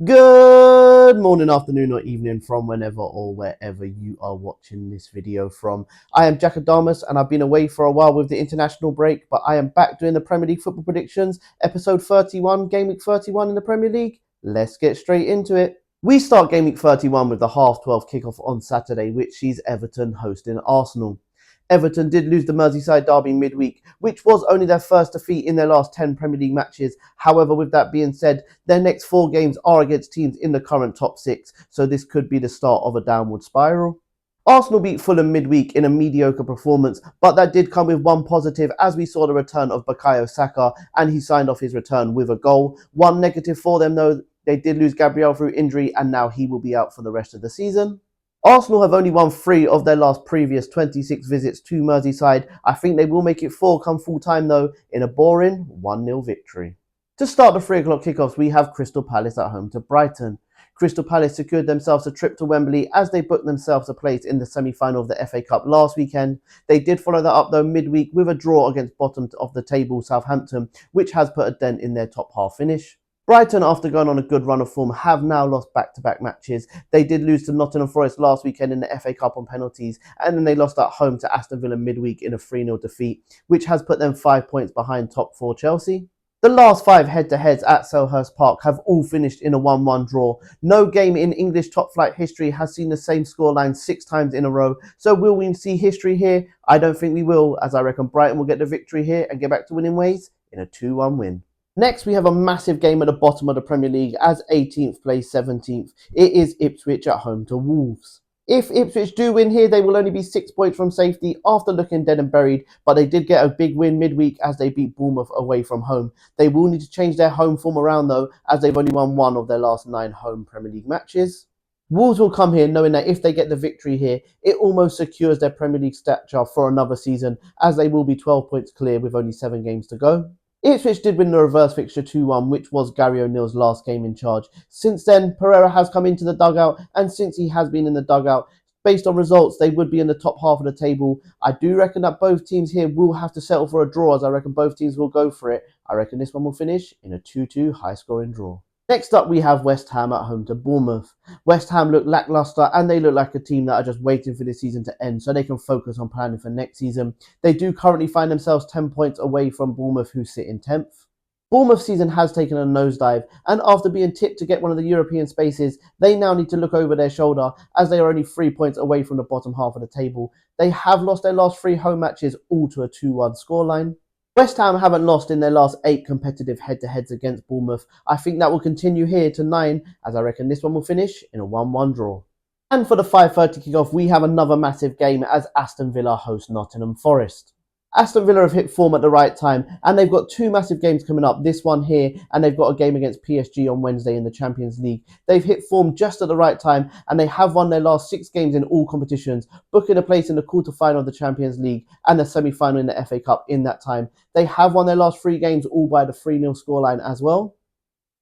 Good morning, afternoon, or evening from whenever or wherever you are watching this video from. I am Jack Adamas, and I've been away for a while with the international break, but I am back doing the Premier League football predictions, episode 31, game week 31 in the Premier League. Let's get straight into it. We start game week 31 with the half-12 kickoff on Saturday, which sees Everton hosting Arsenal. Everton did lose the Merseyside derby midweek, which was only their first defeat in their last 10 Premier League matches. However, with that being said, their next 4 games are against teams in the current top 6, so this could be the start of a downward spiral. Arsenal beat Fulham midweek in a mediocre performance, but that did come with one positive as we saw the return of Bukayo Saka, and he signed off his return with a goal. One negative for them though, they did lose Gabriel through injury, and now he will be out for the rest of the season. Arsenal have only won 3 of their last previous 26 visits to Merseyside. I think they will make it 4 come full time though, in a boring 1-0 victory. To start the 3 o'clock kickoffs, we have Crystal Palace at home to Brighton. Crystal Palace secured themselves a trip to Wembley as they booked themselves a place in the semi-final of the FA Cup last weekend. They did follow that up though midweek with a draw against bottom of the table Southampton, which has put a dent in their top half finish. Brighton, after going on a good run of form, have now lost back-to-back matches. They did lose to Nottingham Forest last weekend in the FA Cup on penalties, and then they lost at home to Aston Villa midweek in a 3-0 defeat, which has put them 5 points behind top 4 Chelsea. The last 5 head-to-heads at Selhurst Park have all finished in a 1-1 draw. No game in English top-flight history has seen the same scoreline 6 times in a row, so will we see history here? I don't think we will, as I reckon Brighton will get the victory here and get back to winning ways in a 2-1 win. Next, we have a massive game at the bottom of the Premier League as 18th plays 17th. It is Ipswich at home to Wolves. If Ipswich do win here, they will only be 6 points from safety after looking dead and buried, but they did get a big win midweek as they beat Bournemouth away from home. They will need to change their home form around though, as they've only won 1 of their last 9 home Premier League matches. Wolves will come here knowing that if they get the victory here, it almost secures their Premier League stature for another season, as they will be 12 points clear with only 7 games to go. Ipswich did win the reverse fixture 2-1, which was Gary O'Neill's last game in charge. Since then, Pereira has come into the dugout, and since he has been in the dugout, based on results, they would be in the top half of the table. I do reckon that both teams here will have to settle for a draw, as I reckon both teams will go for it. I reckon this one will finish in a 2-2 high-scoring draw. Next up, we have West Ham at home to Bournemouth. West Ham look lacklustre, and they look like a team that are just waiting for this season to end so they can focus on planning for next season. They do currently find themselves 10 points away from Bournemouth, who sit in 10th. Bournemouth's season has taken a nosedive, and after being tipped to get one of the European spaces, they now need to look over their shoulder as they are only 3 points away from the bottom half of the table. They have lost their last 3 home matches, all to a 2-1 scoreline. West Ham haven't lost in their last 8 competitive head-to-heads against Bournemouth. I think that will continue here to 9, as I reckon this one will finish in a 1-1 draw. And for the 5:30 kickoff, we have another massive game as Aston Villa host Nottingham Forest. Aston Villa have hit form at the right time, and they've got 2 massive games coming up, this one here, and they've got a game against PSG on Wednesday in the Champions League. They've hit form just at the right time, and they have won their last 6 games in all competitions, booking a place in the quarter-final of the Champions League and the semi-final in the FA Cup in that time. They have won their last 3 games, all by the 3-0 scoreline as well.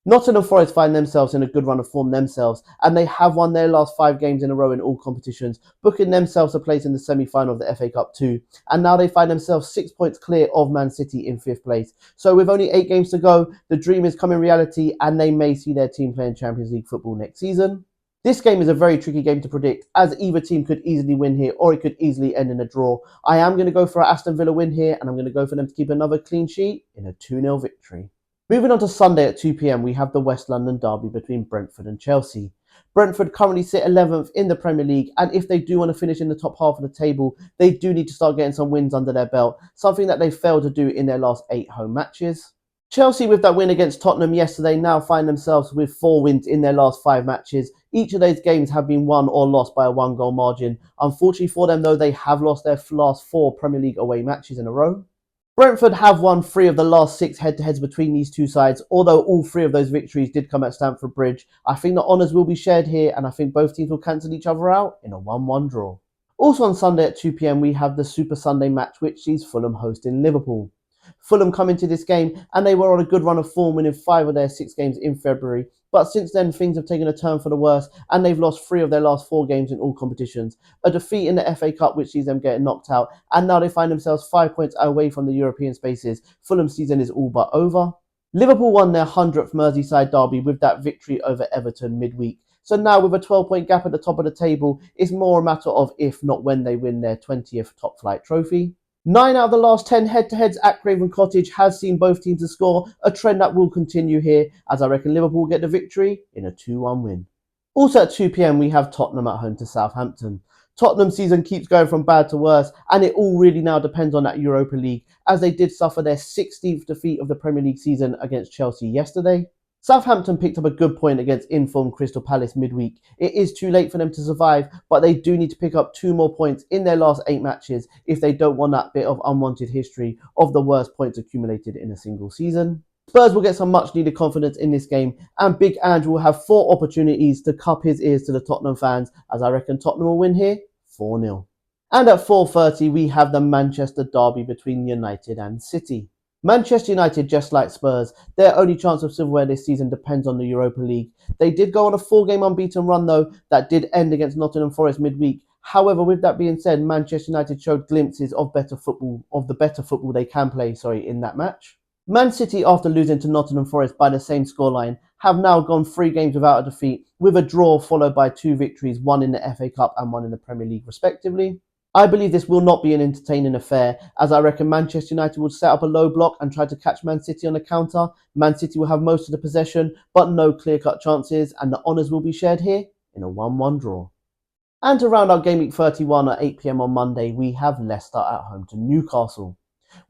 Nottingham Forest find themselves in a good run of form themselves, and they have won their last 5 games in a row in all competitions, booking themselves a place in the semi-final of the FA Cup too. And now they find themselves 6 points clear of Man City in 5th place. So with only 8 games to go, the dream is coming reality, and they may see their team playing Champions League football next season. This game is a very tricky game to predict, as either team could easily win here or it could easily end in a draw. I am going to go for an Aston Villa win here, and I'm going to go for them to keep another clean sheet in a 2-0 victory. Moving on to Sunday at 2 p.m, we have the West London derby between Brentford and Chelsea. Brentford currently sit 11th in the Premier League, and if they do want to finish in the top half of the table, they do need to start getting some wins under their belt, something that they failed to do in their last 8 home matches. Chelsea, with that win against Tottenham yesterday, now find themselves with 4 wins in their last 5 matches. Each of those games have been won or lost by a 1-goal margin. Unfortunately for them though, they have lost their last 4 Premier League away matches in a row. Brentford have won 3 of the last 6 head-to-heads between these 2 sides, although all 3 of those victories did come at Stamford Bridge. I think the honours will be shared here, and I think both teams will cancel each other out in a 1-1 draw. Also on Sunday at 2 p.m, we have the Super Sunday match, which sees Fulham hosting Liverpool. Fulham come into this game, and they were on a good run of form, winning 5 of their 6 games in February. But since then, things have taken a turn for the worse, and they've lost 3 of their last 4 games in all competitions. A defeat in the FA Cup, which sees them getting knocked out, and now they find themselves 5 points away from the European spaces. Fulham's season is all but over. Liverpool won their 100th Merseyside derby with that victory over Everton midweek. So now with a 12-point gap at the top of the table, it's more a matter of if, not when, they win their 20th top flight trophy. 9 out of the last 10 head-to-heads at Craven Cottage has seen both teams to score, a trend that will continue here, as I reckon Liverpool will get the victory in a 2-1 win. Also at 2 p.m, we have Tottenham at home to Southampton. Tottenham's season keeps going from bad to worse, and it all really now depends on that Europa League, as they did suffer their 16th defeat of the Premier League season against Chelsea yesterday. Southampton picked up a good point against informed Crystal Palace midweek. It is too late for them to survive, but they do need to pick up 2 more points in their last 8 matches if they don't want that bit of unwanted history of the worst points accumulated in a single season. Spurs will get some much needed confidence in this game, and Big Andrew will have 4 opportunities to cup his ears to the Tottenham fans, as I reckon Tottenham will win here 4-0. And at 4:30 we have the Manchester derby between United and City. Manchester United, just like Spurs, their only chance of silverware this season depends on the Europa League. They did go on a 4-game unbeaten run though, that did end against Nottingham Forest midweek. However, with that being said, Manchester United showed glimpses of the better football they can play, in that match. Man City, after losing to Nottingham Forest by the same scoreline, have now gone 3 games without a defeat, with a draw followed by 2 victories, one in the FA Cup and one in the Premier League respectively. I believe this will not be an entertaining affair, as I reckon Manchester United will set up a low block and try to catch Man City on the counter. Man City will have most of the possession, but no clear-cut chances, and the honours will be shared here in a 1-1 draw. And to round out Game Week 31 at 8 p.m. on Monday, we have Leicester at home to Newcastle.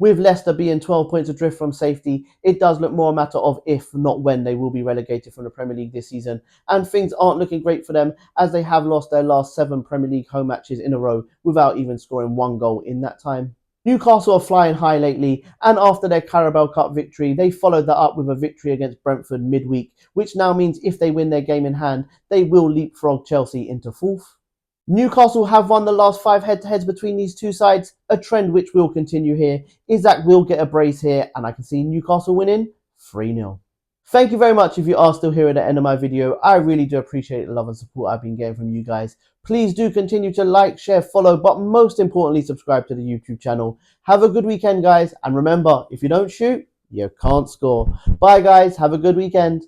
With Leicester being 12 points adrift from safety, it does look more a matter of if, not when, they will be relegated from the Premier League this season, and things aren't looking great for them, as they have lost their last 7 Premier League home matches in a row without even scoring 1 goal in that time. Newcastle are flying high lately, and after their Carabao Cup victory, they followed that up with a victory against Brentford midweek, which now means if they win their game in hand, they will leapfrog Chelsea into 4th. Newcastle have won the last 5 head-to-heads between these two sides, a trend which will continue here. Isaac will get a brace here, and I can see Newcastle winning 3-0. Thank you very much if you are still here at the end of my video. I really do appreciate the love and support I've been getting from you guys. Please do continue to like, share, follow, but most importantly, subscribe to the YouTube channel. Have a good weekend, guys, and remember, if you don't shoot, you can't score. Bye, guys. Have a good weekend.